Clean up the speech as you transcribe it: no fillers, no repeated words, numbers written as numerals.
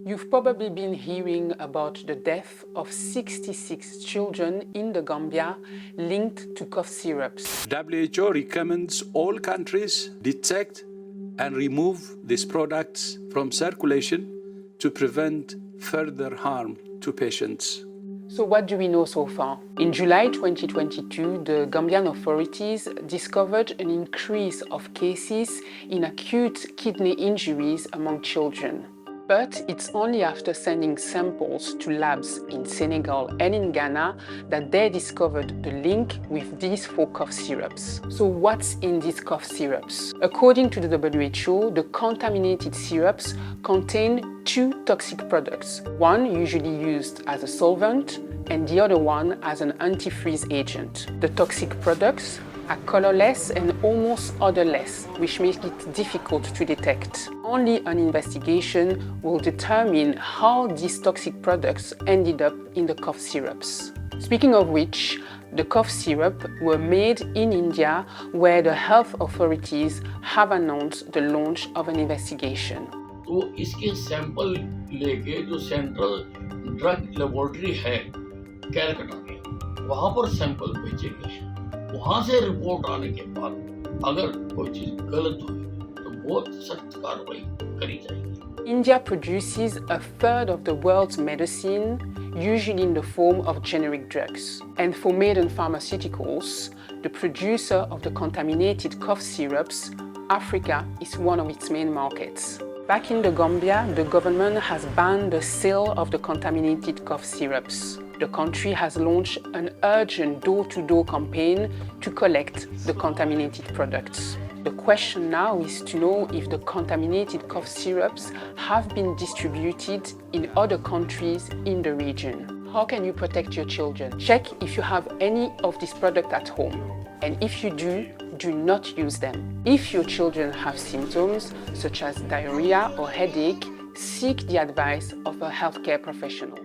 You've probably been hearing about the death of 66 children in the Gambia linked to cough syrups. WHO recommends all countries detect and remove these products from circulation to prevent further harm to patients. So what do we know so far? In July 2022, the Gambian authorities discovered an increase of cases in acute kidney injuries among children. But it's only after sending samples to labs in Senegal and in Ghana that they discovered the link with these 4 cough syrups. So what's in these cough syrups? According to the WHO, the contaminated syrups contain 2 toxic products, one usually used as a solvent and the other one as an antifreeze agent. The toxic products are colorless and almost odorless, which makes it difficult to detect. Only an investigation will determine how these toxic products ended up in the cough syrups. Speaking of which, the cough syrup were made in India, where the health authorities have announced the launch of an investigation. तो इसके sample लेके जो central drug laboratory है कैलकाटा में वहाँ पर sample भेजे गए हैं वहाँ से रिपोर्ट आने के बाद अगर कोई चीज गलत हुई तो बहुत सख्त कार्रवाई करी जाएगी. India produces a third of the world's medicine, usually in the form of generic drugs. And for Maiden Pharmaceuticals, the producer of the contaminated cough syrups, Africa is one of its main markets. Back in the Gambia, the government has banned the sale of the contaminated cough syrups. The country has launched an urgent door-to-door campaign to collect the contaminated products. The question now is to know if the contaminated cough syrups have been distributed in other countries in the region. How can you protect your children? Check if you have any of these products at home. And if you do not use them. If your children have symptoms such as diarrhea or headache, seek the advice of a healthcare professional.